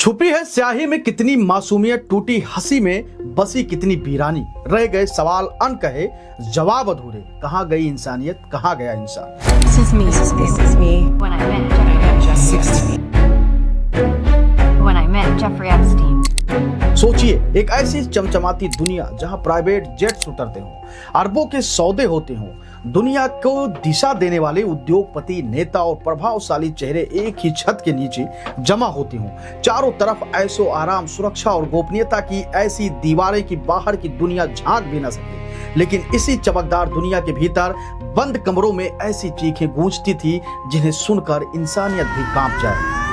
छुपी है स्याही में कितनी मासूमियत, टूटी हंसी में बसी कितनी वीरानी। रह गए सवाल अनकहे, जवाब अधूरे। कहाँ गई इंसानियत, कहाँ गया इंसान। When I met Jeffrey Epstein. सोचिए, एक ऐसी चमचमाती दुनिया जहां प्राइवेट जेट्स उतरते हों, अरबों के सौदे होते हों, दुनिया को दिशा देने वाले उद्योगपति, नेता और प्रभावशाली चेहरे एक ही छत के नीचे जमा होते हों, चारों तरफ ऐशो आराम, सुरक्षा और गोपनीयता की ऐसी दीवारें कि बाहर की दुनिया झांक भी न सके। लेकिन इसी चमकदार दुनिया के भीतर बंद कमरों में ऐसी चीखें गूंजती थी जिन्हें सुनकर इंसानियत भी कांप जाए।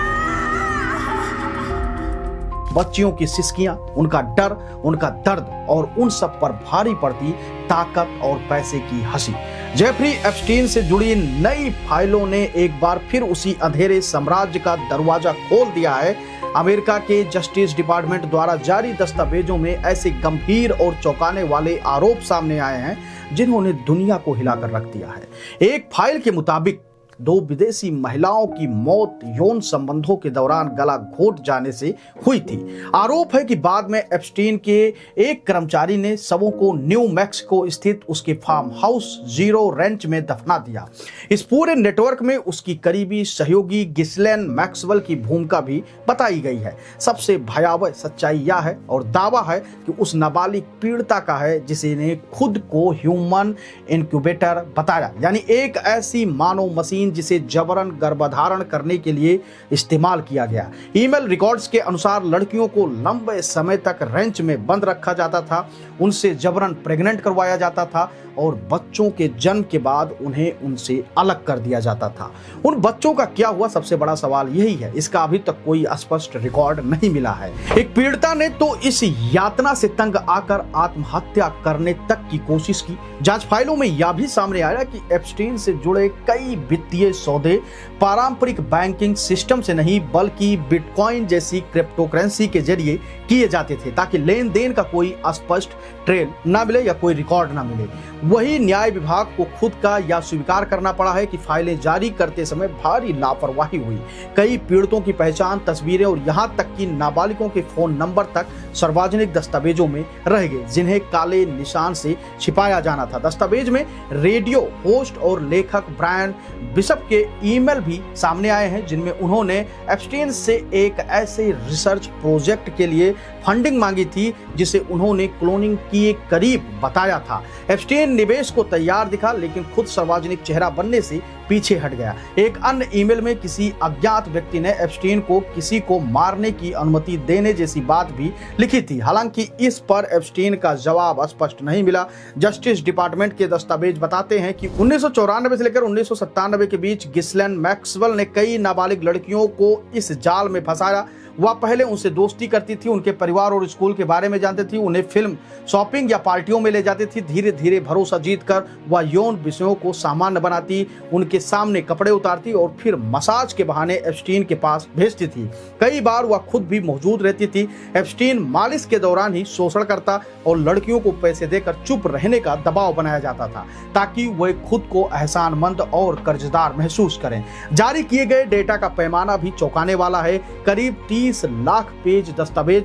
बच्चियों की सिसकियां, उनका डर, उनका दर्द और उन सब पर भारी पड़ती ताकत और पैसे की हंसी। जेफरी एप्स्टीन से जुड़ी नई फाइलों ने एक बार फिर उसी अंधेरे साम्राज्य का दरवाजा खोल दिया है। अमेरिका के जस्टिस डिपार्टमेंट द्वारा जारी दस्तावेजों में ऐसे गंभीर और चौंकाने वाले आरोप सामने आए हैं जिन्होंने दुनिया को हिलाकर रख दिया है। एक फाइल के मुताबिक 2 विदेशी महिलाओं की मौत यौन संबंधों के दौरान गला घोट जाने से हुई थी। आरोप है कि बाद में एप्स्टीन के एक कर्मचारी ने शवों को न्यू मैक्सिको स्थित उसके फार्म हाउस जीरो रेंच में दफना दिया। इस पूरे नेटवर्क में उसकी करीबी सहयोगी गिस्लेन मैक्सवेल की भूमिका भी बताई गई है। सबसे भयावह सच्चाई यह है और दावा है कि उस नाबालिग पीड़िता का है जिसे ने खुद को ह्यूमन इनक्यूबेटर बताया, यानी एक ऐसी मानव मशीन जिसे जबरन गर्भधारण करने के लिए इस्तेमाल किया गया। ईमेल रिकॉर्ड्स के अनुसार लड़कियों को लंबे समय तक रेंच में बंद रखा जाता था, उनसे जबरन प्रेग्नेंट करवाया जाता था और बच्चों के जन्म के बाद उन्हें उनसे अलग कर दिया जाता था। उन बच्चों का क्या हुआ, सबसे बड़ा सवाल यही है। इसका अभी तक कोई स्पष्ट रिकॉर्ड नहीं मिला है। एक पीड़िता ने तो इस यातना से तंग आकर आत्महत्या करने तक की कोशिश की। जांच फाइलों में यह भी सामने आया कि एप्स्टीन से जुड़े कई वित्तीय सौदे पारंपरिक बैंकिंग सिस्टम से नहीं बल्कि बिटकॉइन जैसी क्रिप्टोकरेंसी के जरिए किए जाते थे, ताकि लेन देन का कोई स्पष्ट ट्रेल ना मिले या कोई रिकॉर्ड ना मिले। वही न्याय विभाग को खुद का यह स्वीकार करना पड़ा है कि फाइलें जारी करते समय भारी लापरवाही हुई। कई पीड़ितों की पहचान, तस्वीरें और यहां तक कि नाबालिगों के फोन नंबर तक सार्वजनिक दस्तावेजों में रह गए, जिन्हें काले निशान से छिपाया जाना था। दस्तावेज में रेडियो होस्ट और लेखक ब्रायन बिशप के ईमेल भी सामने आए हैं, जिनमें उन्होंने एप्स्टीन से एक ऐसे रिसर्च प्रोजेक्ट के लिए फंडिंग मांगी थी जिसे उन्होंने क्लोनिंग के करीब बताया था। एप्स्टीन निवेश को तैयार दिखा, लेकिन खुद सार्वजनिक चेहरा बनने से पीछे हट गया। एक अन्य ईमेल में किसी अज्ञात व्यक्ति ने एप्स्टीन को किसी को मारने की अनुमति देने जैसी बात भी लिखी थी। हालांकि इस पर एप्स्टीन का जवाब स्पष्ट नहीं मिला। जस्टिस डिपार्टमेंट के दस्तावेज बताते हैं कि 1994 से लेकर 1997 के बीच गिस्लेन मैक्सवेल ने कई नाबालिग लड़कियों को इस जाल में फंसाया। वह पहले उनसे दोस्ती करती थी, उनके परिवार और स्कूल के बारे में जानती थी, उन्हें फिल्म, शॉपिंग या पार्टियों में ले जाती थी। धीरे धीरे भरोसा जीतकर वह यौन विषयों को सामान्य बनाती, उनके सामने कपड़े उतारती और फिर मसाज के बहाने एप्स्टीन के पास भेजती थी। कई बार वह खुद भी मौजूद रहती थी। एप्स्टीन मालिश के दौरान ही शोषण करता और लड़कियों को पैसे देकर चुप रहने का दबाव बनाया जाता था, ताकि वे खुद को एहसानमंद और कर्जदार महसूस करें। जारी किए गए डेटा का पैमाना भी चौंकाने वाला है। करीब 30 लाख पेज दस्तावेज,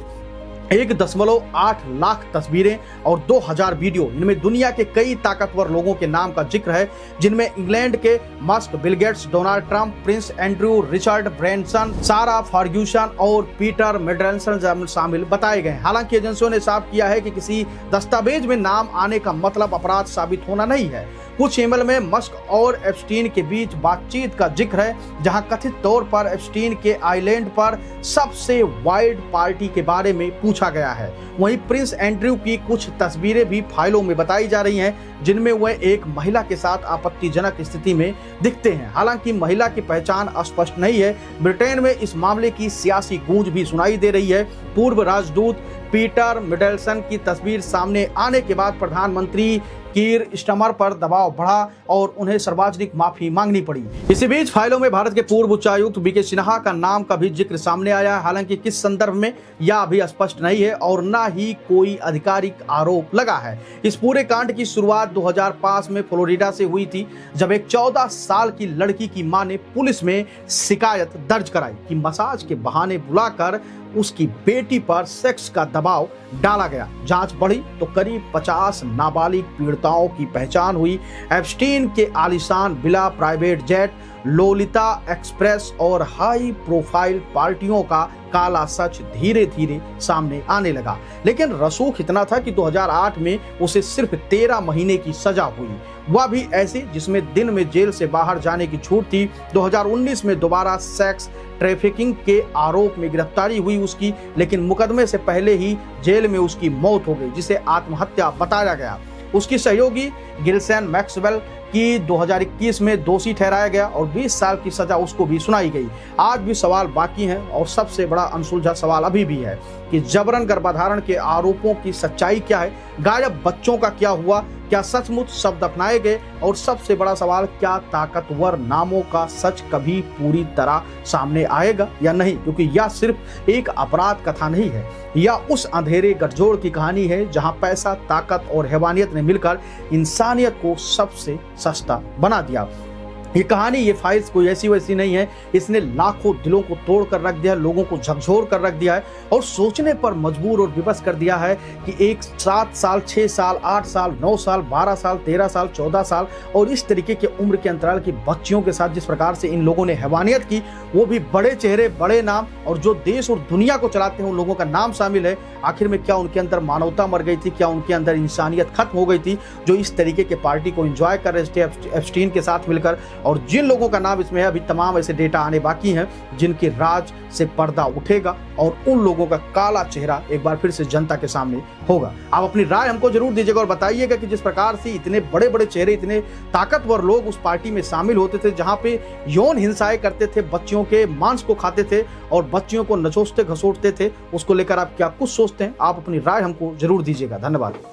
1.8 लाख तस्वीरें और 2000 वीडियो। इनमें दुनिया के कई ताकतवर लोगों के नाम का जिक्र है, जिनमें इंग्लैंड के Musk, Bill Gates, Donald Trump, Prince Andrew, Richard Branson, सारा फर्ग्यूसन और पीटर मिडलसन शामिल बताए गए। हालांकि एजेंसियों ने साफ किया है कि किसी दस्तावेज में नाम आने का मतलब अपराध साबित होना नहीं है। कुछ ईमेल में मस्क और एप्स्टीन के बीच बातचीत का जिक्र है, जहां कथित तौर पर एप्स्टीन के आइलैंड पर सबसे वाइल्ड पार्टी के बारे में पूछा गया है। वहीं प्रिंस एंड्रयू की कुछ तस्वीरें भी फाइलों में बताई जा रही हैं, जिनमें वह एक महिला के साथ आपत्तिजनक स्थिति में दिखते हैं। हालांकि महिला की पहचान स्पष्ट नहीं है। ब्रिटेन में इस मामले की सियासी गूंज भी सुनाई दे रही है। पूर्व राजदूत पीटर मिडलसन की तस्वीर सामने आने के बाद प्रधानमंत्री कीर स्टमर पर दबाव बढ़ा और उन्हें सार्वजनिक माफी मांगनी पड़ी। इसी बीच फाइलों में भारत के पूर्व उच्चायुक्त बीके सिन्हा का नाम का भी जिक्र सामने आया है। हालांकि किस संदर्भ में यह अभी स्पष्ट नहीं है और न ही कोई आधिकारिक आरोप लगा है। इस पूरे कांड की शुरुआत 2005 में फ्लोरिडा से हुई थी, जब एक 14 साल की लड़की की मां ने पुलिस में शिकायत दर्ज कराई कि मसाज के बहाने बुलाकर उसकी बेटी पर सेक्स का दबाव डाला गया। जांच बढ़ी तो करीब 50 नाबालिग पीड़िताओं की पहचान हुई। एप्स्टीन के आलीशान villa, private jet, Lolita express और हाई प्रोफाइल पार्टियों का काला सच धीरे धीरे सामने आने लगा। लेकिन रसूख इतना था कि 2008 में उसे सिर्फ 13 महीने की सजा हुई, वह भी ऐसी जिसमें दिन में जेल से बाहर जाने की छूट थी। 2019 में दोबारा सेक्स ट्रैफिकिंग के आरोप में गिरफ्तारी हुई उसकी, लेकिन मुकदमे से पहले ही जेल में उसकी मौत हो गई, जिसे आत्महत्या बताया गया। उसकी सहयोगी गिल्सेन मैक्सवेल की 2021 में दोषी ठहराया गया और 20 साल की सजा उसको भी सुनाई गई। आज भी सवाल बाकी हैं और सबसे बड़ा अनसुलझा सवाल अभी भी है कि जबरन गर्भाधारण के आरोपों की सच्चाई क्या है, गायब बच्चों का क्या हुआ, क्या सचमुच शब्द अपनाए गए, और सबसे बड़ा सवाल, क्या ताकतवर नामों का सच कभी पूरी तरह सामने आएगा या नहीं, क्योंकि यह सिर्फ एक अपराध कथा नहीं है, यह उस अंधेरे गठजोड़ की कहानी है जहां पैसा, ताकत और हैवानियत ने मिलकर इंसानियत को सबसे सस्ता बना दिया। ये कहानी, ये फाइल्स कोई ऐसी वैसी नहीं है, इसने लाखों दिलों को तोड़ कर रख दिया, लोगों को झकझोर कर रख दिया है और सोचने पर मजबूर और विवश कर दिया है कि एक 7 साल, 6 साल, 8 साल, 9 साल, 12 साल, 13 साल, 14 साल और इस तरीके के उम्र के अंतराल की बच्चियों के साथ जिस प्रकार से इन लोगों ने हैवानियत की, वो भी बड़े चेहरे, बड़े नाम, और जो देश और दुनिया को चलाते हैं उन लोगों का नाम शामिल है। आखिर में क्या उनके अंदर मानवता मर गई थी, क्या उनके अंदर इंसानियत खत्म हो गई थी, जो इस तरीके के पार्टी को एंजॉय कर रहे थे एप्स्टीन के साथ मिलकर? और जिन लोगों का नाम इसमें है, अभी तमाम ऐसे डेटा आने बाकी हैं जिनके राज से पर्दा उठेगा और उन लोगों का काला चेहरा एक बार फिर से जनता के सामने होगा। आप अपनी राय हमको जरूर दीजिएगा और बताइएगा कि जिस प्रकार से इतने बड़े बड़े चेहरे, इतने ताकतवर लोग उस पार्टी में शामिल होते थे जहां पे यौन हिंसाएं करते थे, बच्चियों के मांस को खाते थे और बच्चियों को नचोसते घसोटते थे, उसको लेकर आप क्या कुछ सोचते हैं? आप अपनी राय हमको जरूर दीजिएगा। धन्यवाद।